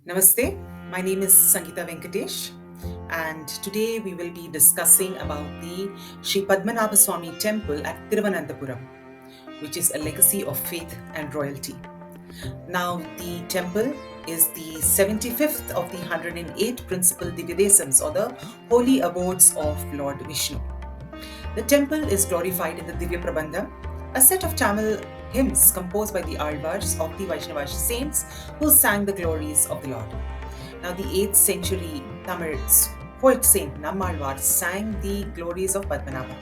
Namaste, my name is Sangeeta Venkatesh, and today we will be discussing about the Sri Padmanabhaswamy temple at Thiruvananthapuram, which is a legacy of faith and royalty. Now, the temple is the 75th of the 108 principal Divyadesams, or the holy abodes of Lord Vishnu. The temple is glorified in the Divya Prabandham, a set of Tamil hymns composed by the Alvars of the Vaishnava saints who sang the glories of the Lord. Now, the 8th century Tamil poet saint Nammalvar sang the glories of Padmanabha.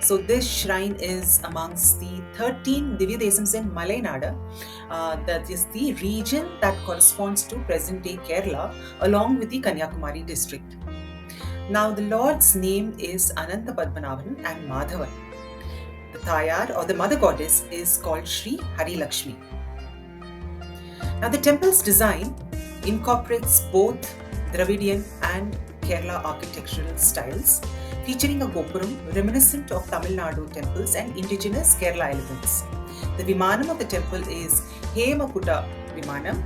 So, this shrine is amongst the 13 Divyadesams in Malaynada. That is the region that corresponds to present day Kerala, along with the Kanyakumari district. Now, the Lord's name is Anantha Padmanabhan and Madhavan. The Tayar or the mother goddess is called Sri Hari Lakshmi. Now, the temple's design incorporates both Dravidian and Kerala architectural styles, featuring a gopuram reminiscent of Tamil Nadu temples and indigenous Kerala elements. The Vimanam of the temple is Hemakuta Vimanam,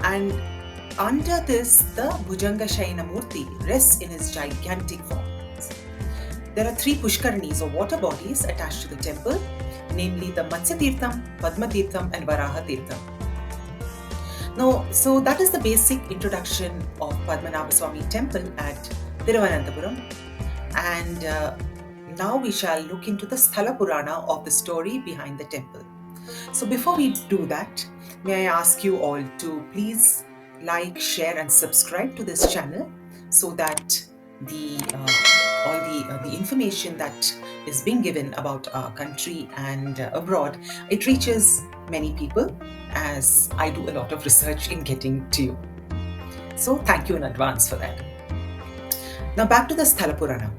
and under this, the Bhujanga Shaina Murti rests in his gigantic form. There are 3 Pushkaranis or water bodies attached to the temple, namely the Matsya Tirtham, Padma Tirtham, and Varaha Tirtham. Now, so that is the basic introduction of Padmanabhaswamy temple at Thiruvananthapuram, and now we shall look into the Sthalapurana of the story behind the temple. So before we do that, may I ask you all to please like, share, and subscribe to this channel so that the information that is being given about our country and abroad, it reaches many people, as I do a lot of research in getting to you. So thank you in advance for that. Now back to the Sthalapurana.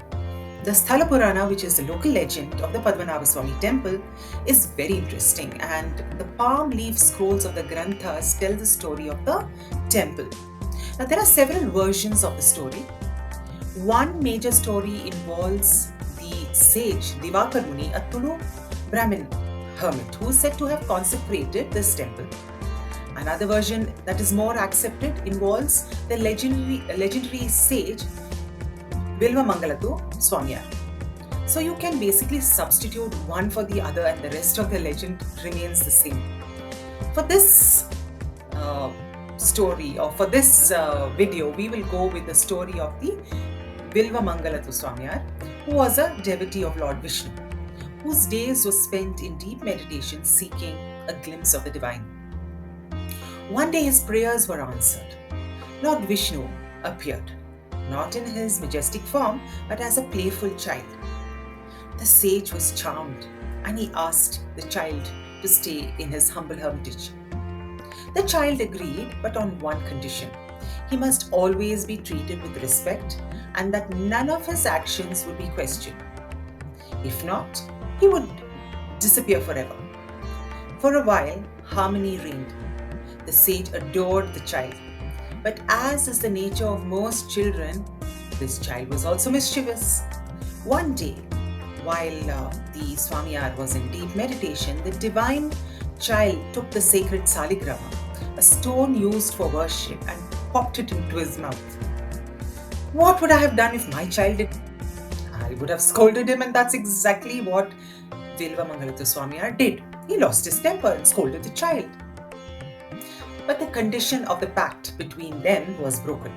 The Sthalapurana, which is the local legend of the Padmanabhaswamy temple, is very interesting, and the palm leaf scrolls of the Granthas tell the story of the temple. Now, there are several versions of the story. One major story involves the sage Divakar Muni, a Tulu Brahmin hermit who is said to have consecrated this temple. Another version that is more accepted involves the legendary sage Vilvamangalatu Swamiyar. So you can basically substitute one for the other and the rest of the legend remains the same. For this story, or for this video, we will go with the story of the Vilvamangalatu Swamiyar, who was a devotee of Lord Vishnu, whose days were spent in deep meditation seeking a glimpse of the divine. One day his prayers were answered. Lord Vishnu appeared, not in his majestic form, but as a playful child. The sage was charmed, and he asked the child to stay in his humble hermitage. The child agreed, but on one condition. He must always be treated with respect, and that none of his actions would be questioned. If not, he would disappear forever. For a while, harmony reigned. The sage adored the child. But as is the nature of most children, this child was also mischievous. One day, while the Swamiyar was in deep meditation, the divine child took the sacred Saligrama, a stone used for worship, and popped it into his mouth. What would I have done if my child did? I would have scolded him, and that's exactly what Vilvamangalatu Swamiyar did. He lost his temper and scolded the child. But the condition of the pact between them was broken.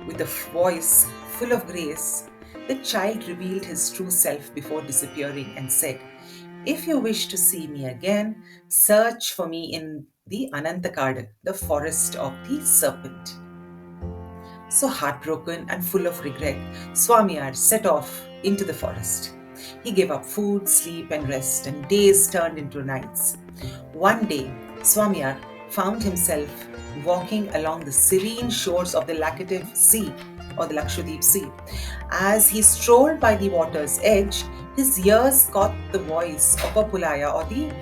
With a voice full of grace, the child revealed his true self before disappearing and said, "If you wish to see me again, search for me in the Anantha the forest of the serpent." So heartbroken and full of regret, Swamiyar set off into the forest. He gave up food, sleep, and rest, and days turned into nights. One day, Swamiyar found himself walking along the serene shores of the Laccadive Sea, or the Lakshadweep Sea. As he strolled by the water's edge, his ears caught the voice of a Pulaya, or the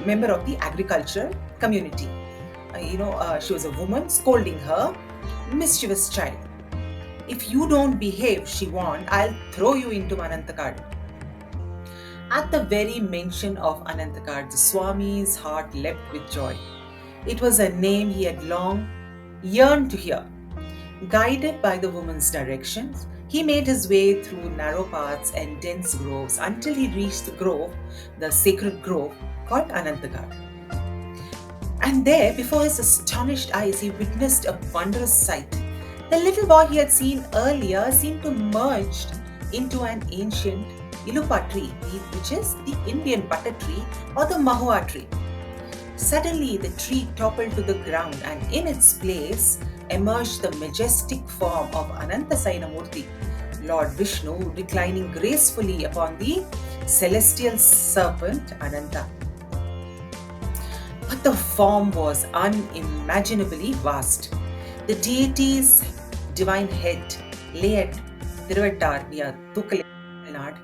member of the agricultural community. She was a woman scolding her mischievous child. "If you don't behave," she warned, "I'll throw you into Anantha. At the very mention of Anantha, the Swami's heart leapt with joy. It was a name he had long yearned to hear. Guided by the woman's directions, he made his way through narrow paths and dense groves until he reached the grove, the sacred grove called Anantagad. And there, before his astonished eyes, he witnessed a wondrous sight. The little boy he had seen earlier seemed to merge into an ancient ilupa tree, which is the Indian butter tree or the mahua tree. Suddenly, the tree toppled to the ground, and in its place emerged the majestic form of Anantha Murthy, Lord Vishnu, reclining gracefully upon the celestial serpent Anantha. But the form was unimaginably vast. The deity's divine head lay at Thiruvananthapuram near Ottakal.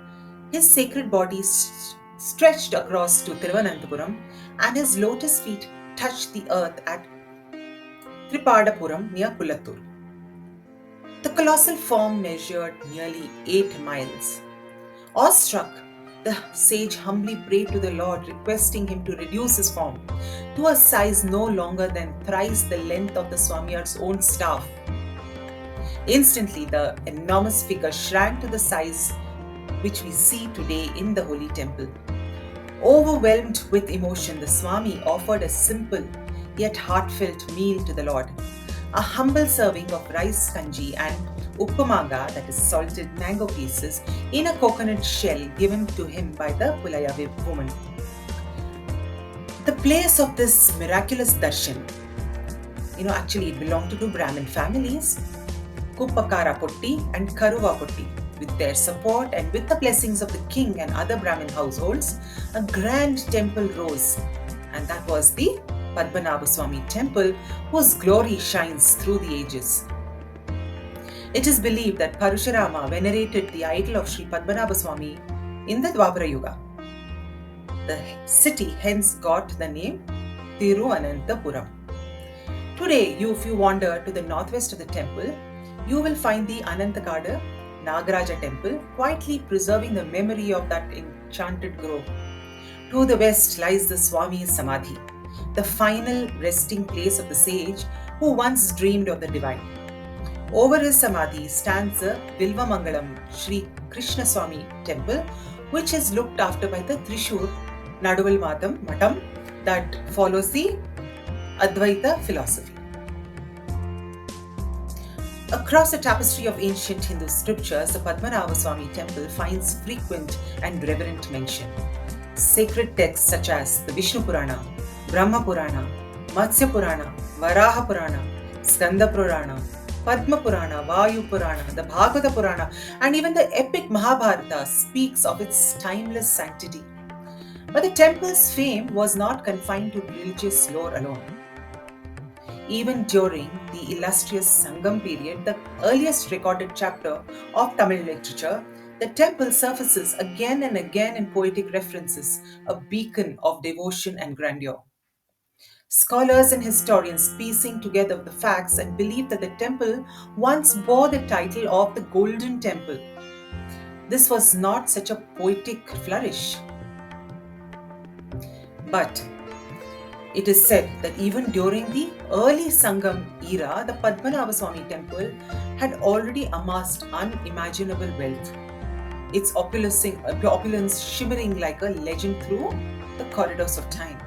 His sacred body stretched across to Thiruvananthapuram, and his lotus feet touched the earth at Tripadapuram near Kulattur. The colossal form measured nearly 8 miles. Awestruck, the sage humbly prayed to the Lord, requesting him to reduce his form to a size no longer than thrice the length of the Swamiyar's own staff. Instantly, the enormous figure shrank to the size which we see today in the holy temple. Overwhelmed with emotion, the Swami offered a simple yet heartfelt meal to the Lord. A humble serving of rice kanji and uppamanga, that is salted mango pieces, in a coconut shell given to him by the Pulaya woman. The place of this miraculous darshan, actually it belonged to two Brahmin families, Kuppakara Potti and Karuva Potti. With their support and with the blessings of the king and other Brahmin households, a grand temple rose, and that was the Padmanabhaswamy temple, whose glory shines through the ages. It is believed that Parashurama venerated the idol of Sri Padmanabhaswamy in the Dwapara Yuga. The city hence got the name Thiruvananthapuram. Today, if you wander to the northwest of the temple, you will find the Anantagada Nagaraja temple quietly preserving the memory of that enchanted grove. To the west lies the Swami's Samadhi, the final resting place of the sage who once dreamed of the divine. Over his Samadhi stands the Vilvamangalam Sri Krishna Swami temple, which is looked after by the Trishur Naduval Matam that follows the Advaita philosophy. Across a tapestry of ancient Hindu scriptures, the Padmanabhaswamy temple finds frequent and reverent mention. Sacred texts such as the Vishnu Purana, Brahma Purana, Matsya Purana, Varaha Purana, Skanda Purana, Padma Purana, Vayu Purana, the Bhagavata Purana, and even the epic Mahabharata speaks of its timeless sanctity. But the temple's fame was not confined to religious lore alone. Even during the illustrious Sangam period, the earliest recorded chapter of Tamil literature, the temple surfaces again and again in poetic references, a beacon of devotion and grandeur. Scholars and historians piecing together the facts and believe that the temple once bore the title of the Golden Temple. This was not such a poetic flourish, but it is said that even during the early Sangam era, the Padmanabhaswamy temple had already amassed unimaginable wealth, its opulence shimmering like a legend through the corridors of time.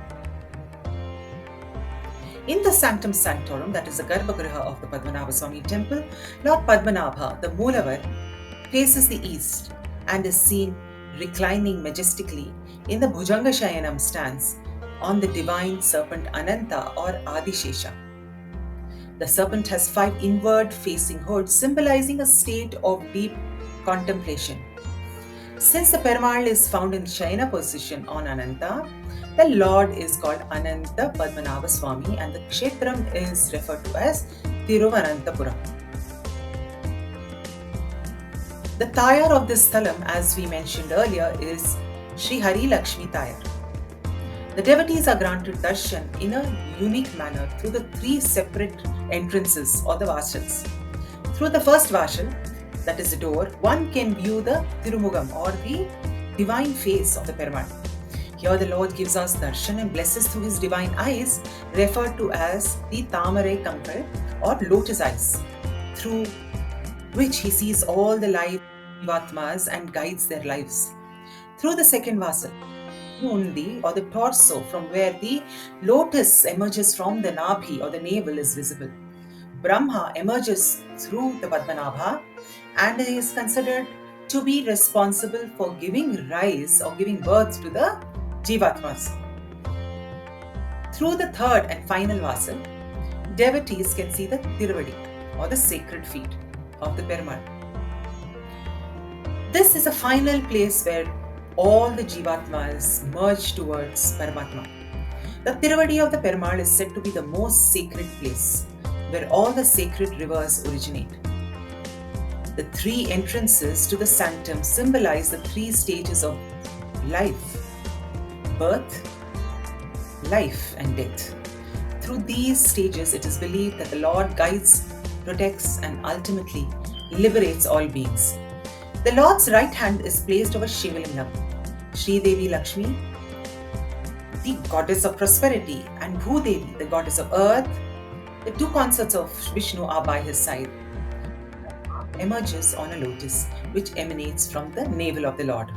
In the Sanctum Sanctorum, that is the Garbhagriha of the Padmanabhaswamy temple, Lord Padmanabha, the Moolavar, faces the east and is seen reclining majestically in the Bhujanga Shayanam stance on the divine serpent Anantha or Adishesha. The serpent has 5 inward-facing hoods symbolizing a state of deep contemplation. Since the Perumal is found in Shayana position on Anantha, the Lord is called Anantha Padmanabhaswamy and the Kshetram is referred to as Thiruvananthapuram. The Tayar of this Sthalam, as we mentioned earlier, is Sri Hari Lakshmi Tayar. The devotees are granted darshan in a unique manner through the 3 separate entrances or the vashals. Through the first vashal, that is the door, one can view the Tirumugam or the divine face of the Perumal. Here the Lord gives us darshan and blesses through his divine eyes, referred to as the Tamare Kankal or lotus eyes, through which he sees all the live Jivatmas and guides their lives. Through the second vasa, Mundi or the torso, from where the lotus emerges from the Nabhi or the navel, is visible. Brahma emerges through the Padmanabha and is considered to be responsible for giving rise or giving birth to the Jivatmas. Through the third and final vasal, devotees can see the Tiruvadi or the sacred feet of the Perumal. This is a final place where all the Jivatmas merge towards Paramatma. The Tiruvadi of the Perumal is said to be the most sacred place, where all the sacred rivers originate. The three entrances to the Sanctum symbolize the three stages of life: birth, life, and death. Through these stages, it is believed that the Lord guides, protects, and ultimately liberates all beings. The Lord's right hand is placed over Shivalingam. Sri Devi Lakshmi, the goddess of prosperity, and Bhudevi, the goddess of earth, the two consorts of Vishnu, are by his side. Emerges on a lotus which emanates from the navel of the Lord.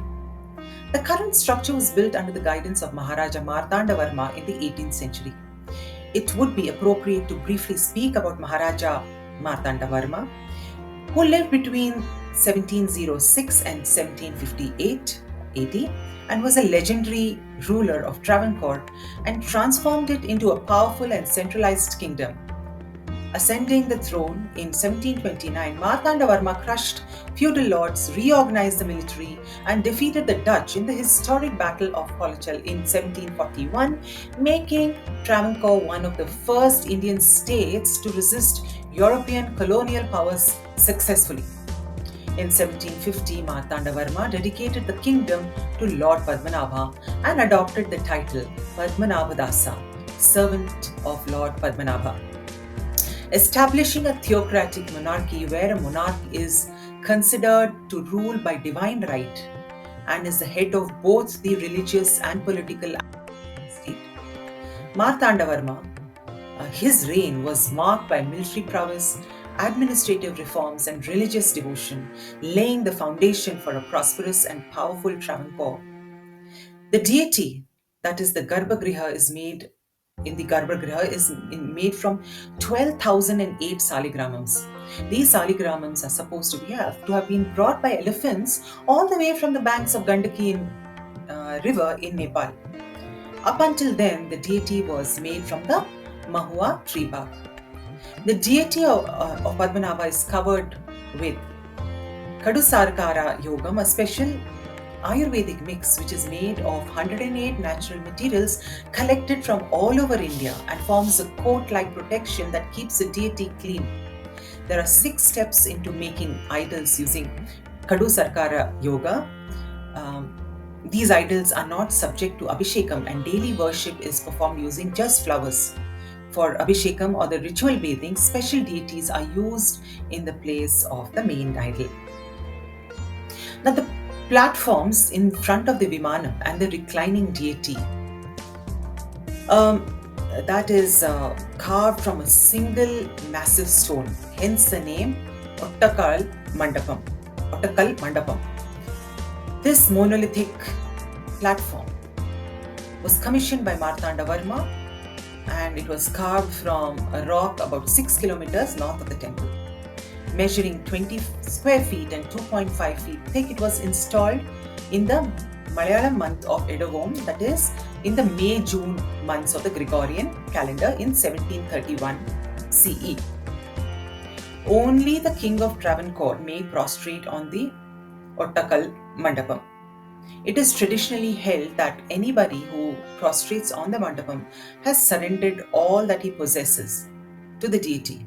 The current structure was built under the guidance of Maharaja Marthanda Varma in the 18th century. It would be appropriate to briefly speak about Maharaja Marthanda Varma, who lived between 1706 and 1758 AD and was a legendary ruler of Travancore and transformed it into a powerful and centralized kingdom. Ascending the throne in 1729, Marthanda Varma crushed feudal lords, reorganized the military, and defeated the Dutch in the historic Battle of Polachal in 1741, making Travancore one of the first Indian states to resist European colonial powers successfully. In 1750, Marthanda Varma dedicated the kingdom to Lord Padmanabha and adopted the title Padmanabhadasa, servant of Lord Padmanabha, establishing a theocratic monarchy where a monarch is considered to rule by divine right and is the head of both the religious and political state. Marthanda Varma, his reign was marked by military prowess, administrative reforms, and religious devotion, laying the foundation for a prosperous and powerful Travancore. The deity, that is the Garbhagriha, is made from 12,008 Saligramas. These Saligramas are supposed to have been brought by elephants all the way from the banks of Gandaki river in Nepal. Up until then, the deity was made from the Mahua tree bark. The deity of Padmanabha is covered with Kadusarkara Yogam, a special Ayurvedic mix which is made of 108 natural materials collected from all over India and forms a coat-like protection that keeps the deity clean. There are 6 steps into making idols using Kadusarkara Yoga. These idols are not subject to Abhishekam and daily worship is performed using just flowers. For Abhishekam or the ritual bathing, special deities are used in the place of the main idol. Now the platforms in front of the Vimanam and the reclining deity, that is carved from a single massive stone, hence the name Ottakal Mandapam. This monolithic platform was commissioned by Marthanda Varma and it was carved from a rock about 6 kilometers north of the temple. Measuring 20 square feet and 2.5 feet thick, it was installed in the Malayalam month of Edavon, that is in the May-June months of the Gregorian calendar in 1731 CE. Only the king of Travancore may prostrate on the Ottakal Mandapam. It is traditionally held that anybody who prostrates on the Mandapam has surrendered all that he possesses to the deity.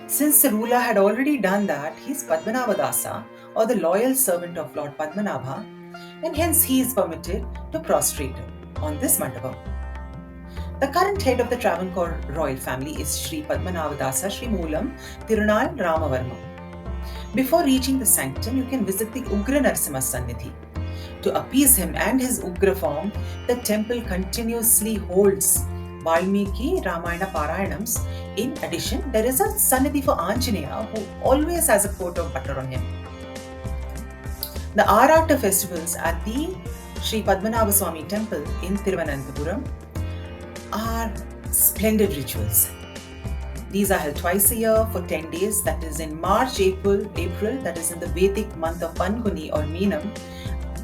Since the ruler had already done that, he is Padmanabhadasa or the loyal servant of Lord Padmanabha, and hence he is permitted to prostrate on this Mandapam. The current head of the Travancore royal family is Sri Padmanabhadasa Sri Moolam Tirunal Ramavarma. Before reaching the Sanctum, you can visit the Ugra Narasimha Sannidhi. To appease him and his Ugra form, the temple continuously holds Valmiki Ramayana Parayanams. In addition, there is a Sannidhi for Anjaneya who always has a coat of butter on him. The Arattu festivals at the Sri Padmanabhaswamy temple in Thiruvananthapuram are splendid rituals. These are held twice a year for 10 days, that is in March, April, that is in the Vedic month of Panguni or Meenam,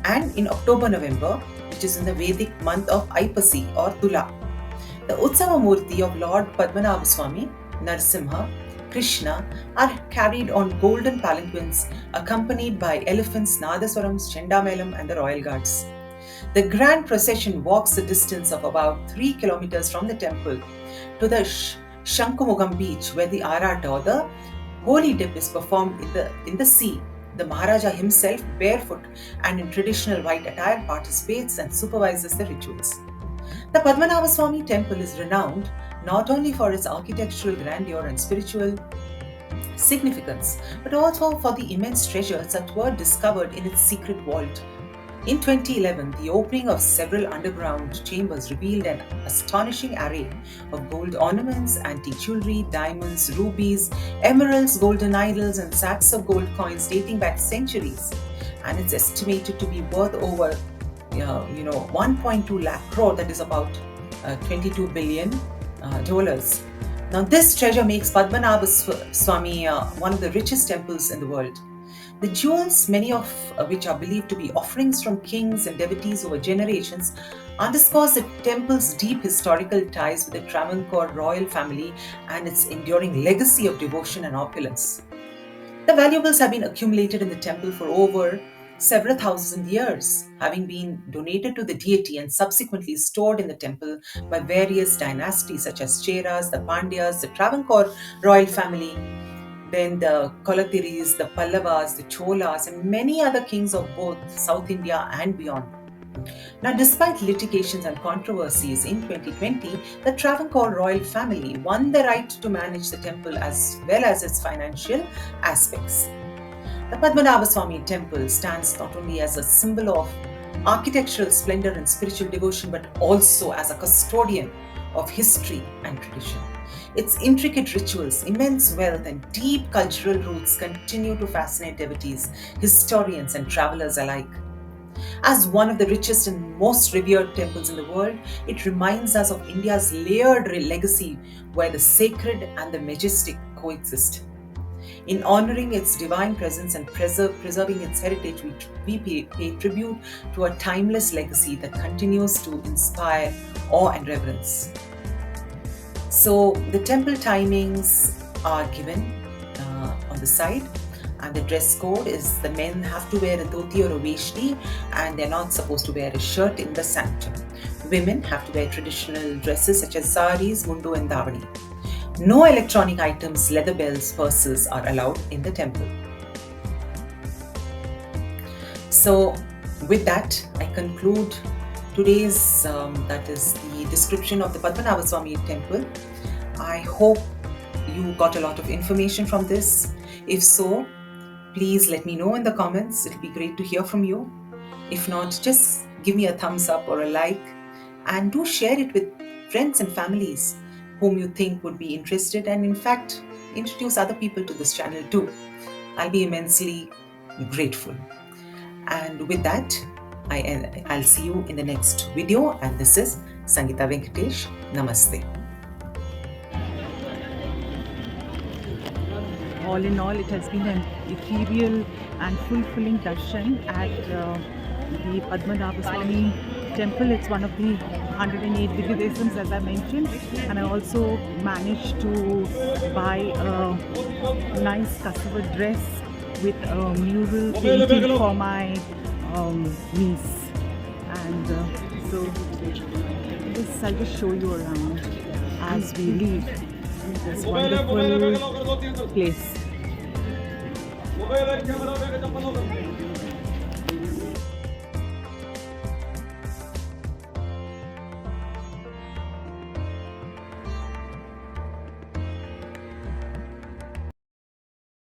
and in October, November, which is in the Vedic month of Aipasi or Tula. The Utsava Murti of Lord Padmanabhaswamy, Narasimha, Krishna are carried on golden palanquins accompanied by elephants, Nadaswarams, Chendamelam and the royal guards. The grand procession walks a distance of about 3 kilometers from the temple to the Shankumugam beach where the Arattu or the holy dip is performed in the sea. The Maharaja himself, barefoot and in traditional white attire, participates and supervises the rituals. The Padmanabhaswamy temple is renowned not only for its architectural grandeur and spiritual significance, but also for the immense treasures that were discovered in its secret vault. In 2011, the opening of several underground chambers revealed an astonishing array of gold ornaments, antique jewelry, diamonds, rubies, emeralds, golden idols, and sacks of gold coins dating back centuries. And it's estimated to be worth over 1.2 lakh crore, that is about $22 billion. Now, this treasure makes Padmanabhaswamy one of the richest temples in the world. The jewels, many of which are believed to be offerings from kings and devotees over generations, underscores the temple's deep historical ties with the Travancore royal family and its enduring legacy of devotion and opulence. The valuables have been accumulated in the temple for over several thousand years, having been donated to the deity and subsequently stored in the temple by various dynasties such as Cheras, the Pandyas, the Travancore royal family, then the Kolatiris, the Pallavas, the Cholas, and many other kings of both South India and beyond. Now, despite litigations and controversies, in 2020, the Travancore royal family won the right to manage the temple as well as its financial aspects. The Padmanabhaswamy temple stands not only as a symbol of architectural splendor and spiritual devotion, but also as a custodian of history and tradition. Its intricate rituals, immense wealth, and deep cultural roots continue to fascinate devotees, historians, and travelers alike. As one of the richest and most revered temples in the world, it reminds us of India's layered legacy where the sacred and the majestic coexist. In honoring its divine presence and preserving its heritage, we pay tribute to a timeless legacy that continues to inspire awe and reverence. So the temple timings are given on the side, and the dress code is the men have to wear a dhoti or a veshti, and they're not supposed to wear a shirt in the sanctum. Women have to wear traditional dresses such as saris, mundu and davani. No electronic items, leather belts, purses are allowed in the temple. So with that, I conclude today's, that is the description of the Padmanabhaswamy temple. I hope you got a lot of information from this. If so, please let me know in the comments. It'll be great to hear from you. If not, just give me a thumbs up or a like, and do share it with friends and families whom you think would be interested, and in fact, introduce other people to this channel too. I'll be immensely grateful. And with that, I'll see you in the next video, and this is Sangeeta Venkatesh. Namaste. All in all, it has been an ethereal and fulfilling darshan at the Padmanabhaswamy temple. It's one of the 108 Vigrahams, as I mentioned, and I also managed to buy a nice customer dress with a mural painting for my niece. And so this I'll just show you around as we leave this wonderful place.